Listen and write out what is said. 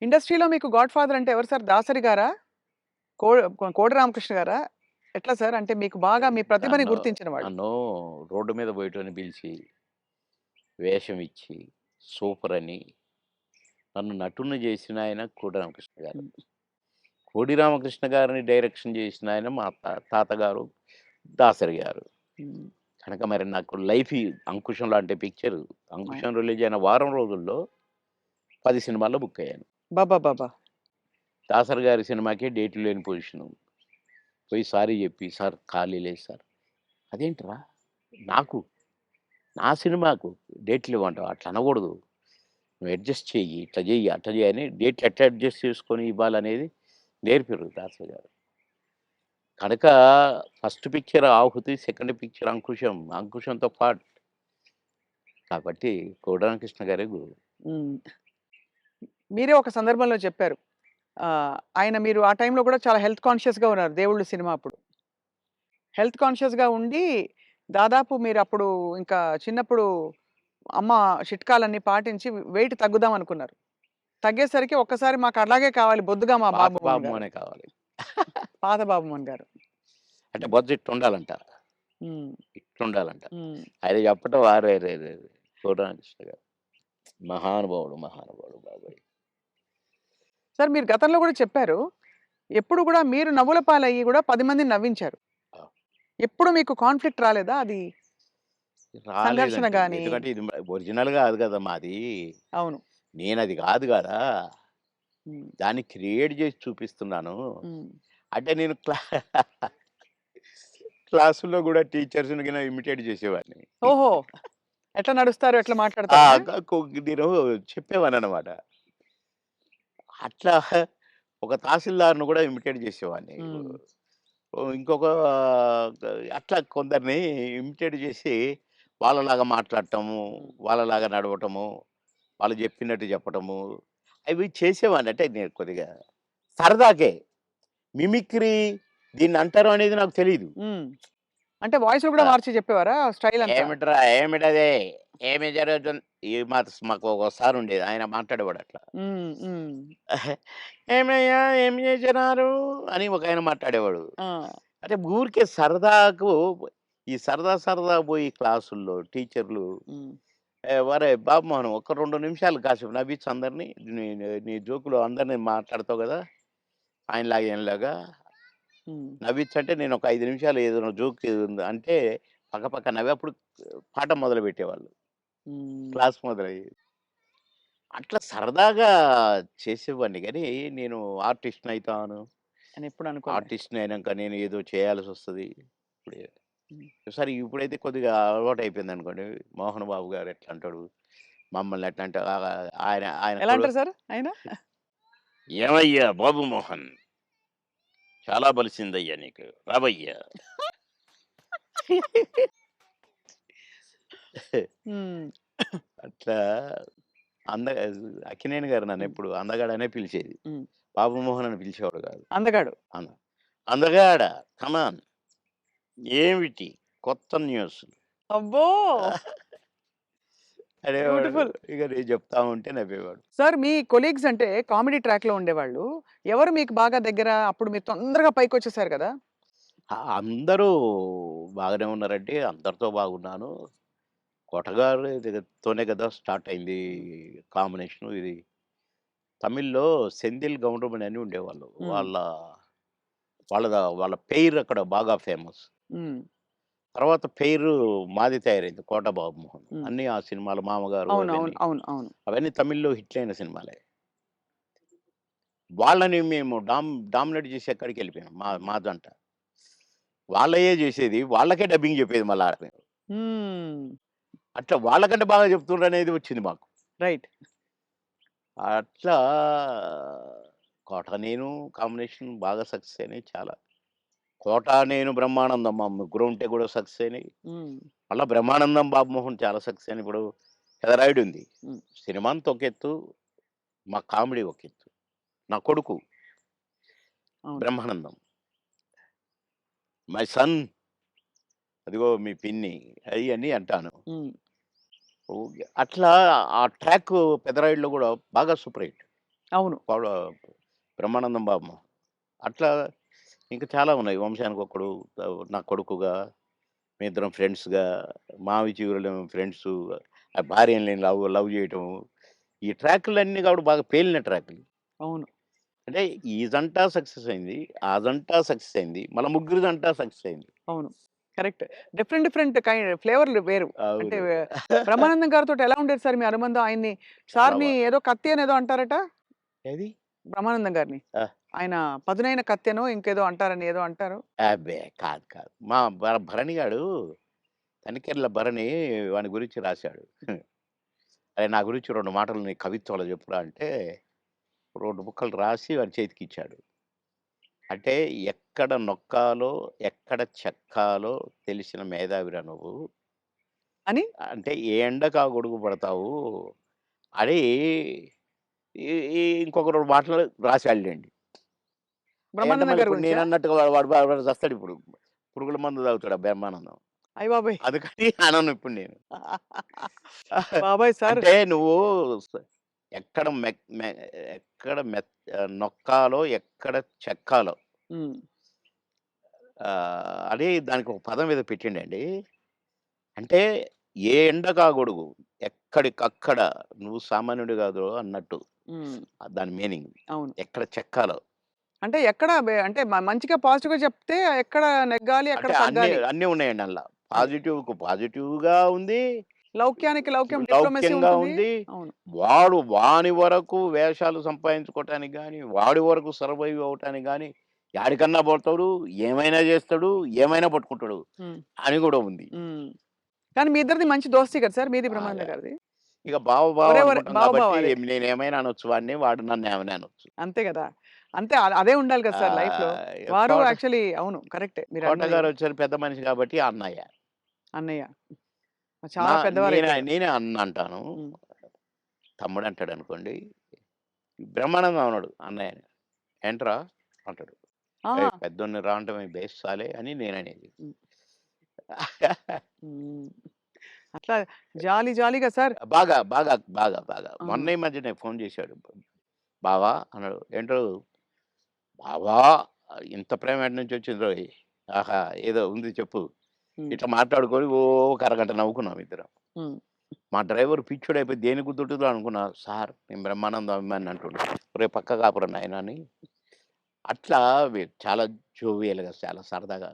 ఇండస్ట్రీలో మీకు God father అంటే ఎవరు సార్? దాసరి గారా? కో కోడి రామకృష్ణ గారా? ఎట్లా సార్? అంటే మీకు బాగా మీ ప్రతిభని నన్ను గుర్తించిన వాళ్ళు. నన్ను రోడ్డు మీద పోయేటోడిని పిలిచి, వేషం ఇచ్చి, సూపర్ అని నన్ను నటుడిని చేసిన ఆయన కోడి రామకృష్ణ గారు. హ్మ్. కోడి రామకృష్ణ గారిని డైరెక్షన్ చేసిన ఆయన మా తాతగారు దాసరి గారు. హ్మ్. కనుక మరి నాకు లైఫ్ ఈ 'అంకుశం' లాంటి పిక్చరు అవును. 'అంకుశం' రిలీజ్ అయిన వారం రోజుల్లో 10 సినిమాల్లో బుక్ అయ్యాను. అబ్బబ్బబ్బా! దాసరి గారి సినిమాకే డేట్లు లేని పొజిషను. పోయి సారీ చెప్పి, "సార్ ఖాళీ లేదు సార్." "అదేంట్రా? నాకు నా సినిమాకు డేట్లు ఇవ్వంటావా? అట్లా అనకూడదు. నువ్వు అడ్జస్ట్ చెయ్యి. ఇట్లా చెయ్యి, అట్లా చెయ్యి" అని డేట్లు ఎట్లా అడ్జస్ట్ చేసుకొని ఇవ్వాలనేది నేర్పిర్రు దాసరి గారు. కనుక ఫస్ట్ పిక్చర్ 'ఆహుతి', సెకండ్ పిక్చర్ 'అంకుశం'. 'అంకుశం'తో పాటు కాబట్టి కోడి రామకృష్ణ గారే గురువు. హ్మ్. మీరే ఒక సందర్భంలో చెప్పారు. ఆయన మీరు ఆ టైంలో కూడా చాలా హెల్త్ కాన్షియస్‌గా ఉన్నారు 'దేవుళ్ళు' సినిమా అప్పుడు. హెల్త్ కాన్షియస్‌గా ఉండి దాదాపు మీరప్పుడు ఇంకా చిన్నప్పుడు అమ్మ చిట్కాలన్నీ పాటించి వెయిట్ తగ్గుదాం అనుకున్నారు. తగ్గేసరికి ఒక్కసారి మాకు అలాగే కావాలి బొద్దుగా మా పాత బాబుమోహన్ గారు. బాబుమోనే కావాలి. పాత బాబుమోహన్ గారు. అంటే బొజ్జ ఇట్టుండాలంట. హ్మ్. ఇట్లుండాలంట. హ్మ్. అది చెప్పటం అరెరెరెరే! కోడి రామకృష్ణ గారు. మహానుభావుడు, మహానుభావుడు బాబోయ్! సార్ మీరు గతంలో కూడా చెప్పారు. ఎప్పుడు కూడా మీరు నవ్వుల పాలయ్యి కూడా 10 మందిని నవ్వించారు. ఆ! ఎప్పుడు మీకు కాన్‌ఫ్లిక్ట్ రాలేదా? అది సంఘర్షణ రాలేదండి. గాని ఎందుకంటే ఇది ఒరిజినల్ గాదు గదా! మాది. అవును. నేనది గాదు గదా! హ్మ్. దాన్ని క్రియేట్ జేసి చూపిస్తున్నాను. హ్మ్. అంటే నేను క్లాసుల్లో గూడా టీచర్స్‌ని గిన ఇమిటేట్ జేసేవాడిని. ఓహో! ఎట్లా నడుస్తారు? ఎట్లా ఆ! మాట్లాడతారనా? నేను చెప్పేవాడిననమాట. అట్లా ఒక తహసీల్దార్‌ని గూడా ఇమిటేట్ జేసేవాడిని. హ్మ్. ఇంకొక అట్లా కొందరిని ఇమిటేట్ జేసి వాళ్ళలాగా మాట్లాడటము, హ్మ్. వాళ్ళలాగా నడవటము, వాళ్ళు జెప్పినట్టు చెప్పటము, అవి చేసేవాడిని. అంటే నేను కొద్దిగా సరదాకే. మిమిక్రీ దీన్నంటారు అనేది నాకు తెలీదు. హ్మ్. అంటే వాయిస్‌లు కూడా ఆ! మార్చి చెప్పేవారా స్టైల్ అంతా? "ఏమిట్రా? ఏమిటది? ఏమి జరుగుతుంది?" మాకు ఒక సారుండేది. ఆయన మాట్లాడేవాడట్లా. హ్మ్. హ్మ్. "ఏమయ్యా ఏం చేసినారు?" అని ఒకాయన మాట్లాడేవాడు. ఆ! అంటే ఊరికే సరదాకు ఈ సరదా సరదా పోయి క్లాసుల్లో టీచర్లు హ్మ్. "ఒరేయ్ బాబు మోహన్ ఒక 2 నిమిషాలు కాసేపు నవ్వించు అందరిని. నీ నీ జోక్‌లో అందరిని మాట్లాడతావు గదా! ఆయనలాగా ఈయనలాగా హ్మ్. నవ్వించంటే నేను ఒక 5 నిమిషాలు ఏదైనా జోక్ ఏదుంది అంటే పక్క పక్క నవ్వి అప్పుడు పాఠం మొదలుపెట్టేవాళ్ళు. హ్మ్. క్లాస్ మొదలయ్యేది. అట్లా సరదాగా చేసేవాడిని గానీ నేను ఆర్టిస్ట్‌నయితాను. అని ఎప్పుడు అనుకోలే. ఆర్టిస్ట్‌ని అయినాక నేను ఏదో చేయాల్సొస్తది. ఇప్పుడు హ్మ్. ఇప్పుడైతే కొద్దిగా అలవాటయిపోయిందనుకోండి. 'మోహన్ బాబు' గారు ఎట్లంటాడు, మమ్మల్ని ఎట్లా అంటే ఆయన ఆయన ఎలా కూడా అంటారు సార్ ఆయన? "ఏమయ్యా బాబు మోహన్ చాలా బలిసిందయ్యా నీకు. రావయ్యా." హ్మ్. అట్లా అంద అక్కినేని గారు హ్మ్. నన్నెప్పుడు అందగాడనే పిలిచేది. హ్మ్. బాబు మోహన్ అని పిలిచేవాడు కాదు. అందగాడు. అంద అందగాడ కమాన్ ఏమిటి కొత్త న్యూస్ అబ్బో! అనేవాడు. బ్యూటిఫుల్. ఇక నేను చెప్తా ఉంటే నవ్వేవాడు. సార్ మీ కొలీగ్స్ అంటే కామెడీ ట్రాక్‌లో ఉండేవాళ్ళు. ఎవరు మీకు బాగా దగ్గర? అప్పుడు మీరు తొందరగా పైకొచ్చేసారు కదా! అందరూ బాగానే ఉన్నారండి. అందరితో బాగున్నాను. కొటగారి దగ్గరతోనే కదా స్టార్ట్ అయింది హ్మ్. కాంబినేషను ఇది. తమిళ్‌లో సెంధిల్ గౌండమణి అని ఉండేవాళ్ళు. హ్మ్. వాళ్ళ పెయిర్ అక్కడ బాగా ఫేమస్. హ్మ్. తర్వాత పెయిరు మాది తయారైంది 'కోట బాబుమోహన్.' హ్మ్. అన్నీ ఆ సినిమాలు 'మామగారు' అవును. అవును. అవన్నీ. అవును. అవును. అవన్నీ తమిళ్‌లో హిట్లయిన సినిమాలే. వాళ్ళని మేము డామినేట్ చేసి ఎక్కడికెళ్ళిపోయాం మా జంట. వాళ్ళయ్యే చేసేది. వాళ్ళకే డబ్బింగ్ చెప్పేది మళ్ళా మేము. హ్మ్. అట్లా వాళ్ళకంటే బాగా చెప్తుండ్రనేది వచ్చింది మాకు. రైట్. అట్లా 'కోట నేను' కాంబినేషన్ బాగా సక్సెస్ అయినాయి చాలా. 'కోట నేను' 'బ్రహ్మానందం' మా ముగ్గురం ఉంటే కూడా సక్సెస్ అయినాయి. హ్మ్. మళ్ళా 'బ్రహ్మానందం' 'బాబుమోహన్' చాలా సక్సెస్ అయినాయి. ఇప్పుడు 'పెదరాయుడు' ఉంది. హ్మ్. సినిమా అంతా ఒక ఎత్తు, మా కామెడీ ఒక ఎత్తు. నా కొడుకు అవును. 'బ్రహ్మానందం' మై సన్ అదిగో మీ పిన్ని అయన్నీ అంటాను. హ్మ్. ఓకే. అట్లా ఆ ట్రాక్ 'పెదరాయుడులో' గూడా బాగా సూపర్ హిట్. అవును. పౌడ బ్రహ్మానందం బాబు. అట్లా ఇంకా చాలా ఉన్నాయి. వంశానికొక్కడు, నా కొడుకుగా, మేమిద్దరం ఫ్రెండ్స్‌గా, మావి చిగురులేమో ఫ్రెండ్సు, ఆ భార్యని నేను లవ్ లవ్ చేయటము. ఈ ట్రాకులన్నీ కూడా బాగా పేలిన ట్రాకులు. అవును. అంటే ఈ జంట సక్సెస్ అయింది. ఆ జంట సక్సెస్ అయింది. మళ్ళా ముగ్గురి జంట సక్సెస్ అయింది. అవును. కరెక్ట్. డిఫరెంట్ డిఫరెంట్ ఫ్లేవర్‌లు వేరు. అంటే అవును. బ్రహ్మానందం గారితోటి ఎలా ఉండేది సార్ మీ అనుబంధం? ఆయన్ని చాలా సార్‌ని ఏదో కత్తి అనేదో అంటారట? ఏది? బ్రహ్మానందం గారిని. ఆ! ఆయన పదునైన కత్తెనో ఇంకేదో అంటారని ఏదో అంటారు. అబ్బే! కాదు, కాదు. మా భరణి గాడు తనికెళ్ళ భరణి వాని గురించి రాశాడు. అరే! నా గురించి 2 మాటలు నీ కవిత్వంలో చెప్పురా అంటే 2 ముక్కలు రాసి వాడి చేతికిచ్చాడు. అంటే ఎక్కడ నొక్కాలో, ఎక్కడ చెక్కాలో తెలిసిన మేధావిరా నువ్వు. అని అంటే ఏ ఎండకు ఆ గొడుగు పడతావు అని ఈ ఈ ఇంకొక 2 మాటలు రాసాడులెండి. అయంటే బ్రహ్మానందం మళ్ళీ గారి ఇప్పుడు గురించా? నేనన్నట్టుగా వాడు చస్తాడిప్పుడు. పురుగుల మందు తాగుతాడు ఆ బ్రహ్మానందం. అయ్యబాబోయ్! అందుకని అనను ఇప్పుడు నేను. బాబోయ్! సార్. అంటే నువ్వు స ఎక్కడ ఎక్కడ నొక్కాలో, ఎక్కడ చెక్కాలో హ్మ్. అని దానికి ఒక పదం ఏదో పెట్టిండండి. అంటే ఏ ఎండకా గొడుగు, ఎక్కడికక్కడ నువ్వు సామాన్యుడు కాదు అన్నట్టు. హ్మ్. దాని మీనింగ్. అవును. ఎక్కడ చెక్కాలో. అంటే ఎక్కడ అంటే మంచిగా పాజిటివ్‌గా చెప్తే ఎక్కడ నెగ్గాలి, ఎక్కడ అంటే అన్నీ తగ్గాలి. అన్నీ ఉన్నాయండి అందుల. అది. పాజిటివ్‌కు పాజిటివ్‌గా ఉంది. లౌక్యానికి లౌక్యం డిప్లొమసీ లౌక్యంగా ఉంటుంది. ఉంది. అవును. వాని వరకు వేషాలు సంపాదించుకోవటానికి గాని, వాడి వరకు సర్వైవ్ అవ్వటానికి గాని, యాడికన్నా పోతాడు, ఏమైనా చేస్తాడు, ఏమైనా పట్టుకుంటాడు హ్మ్. అని కూడా ఉంది. హ్మ్. కానీ మీ ఇద్దరిది మంచి దోస్తీ కదా సార్! మీది బ్రహ్మానందం బాగా. గారిది. ఇక బావ బావ ఒరే! ఒరే! అనుకుంటాం బావ బావ కాబట్టి అదే. నేనేమైనా అనొచ్చు వాడిని, వాడు నన్నేమైనా అనొచ్చు. అంతే గదా! అంతే అదే ఉండాలి కదా సార్ లైఫ్‌లో. వారు కోట యాక్చువల్లీ అవును. కరెక్టే మీరన్నది. కోటగారొచ్చారు పెద్ద మనిషి కాబట్టి అన్నయ్య. అన్నయ్య. నా చాలా పెద్దవారైపోయారు. నేనే అన్న అంటాను. హ్మ్. తమ్ముడంటాడనుకోండి. బ్రహ్మానందం అనడు అన్నయ్యని. ఏంట్రా అంటాడు. ఆహా! ఏయ్! పెద్దోడిని రా అంటమే బేస్ సాలే అని నేననేది. హ్మ్. హ్మ్. అట్లా జాలీ జాలీగా సార్. బాగా, బాగా, బాగా, బాగా. ఆ! మొన్న ఈ మధ్యనే ఫోను చేశాడు. బావా అన్నాడు. ఏంటో బావా ఇంత ప్రేమ ఎటు నుంచొచ్చిందోయ్! ఆహా! ఏదో ఉంది చెప్పు. హ్మ్. ఇట్లా మాట్లాడుకొని ఓ ఒక అరగంట నవ్వుకున్నాం ఇద్దరం. హ్మ్. మా డ్రైవర్ పిచ్చోడైపోయి దేనికి గుద్దుతుందో అనుకున్నా. సార్ నేను బ్రహ్మానందం అభిమానిని అంటుండు. ఒరేయ్ పక్కకు ఆపురా నాయనా అని. అట్లా చాలా జోవియల్‌గా చాలా సరదాగా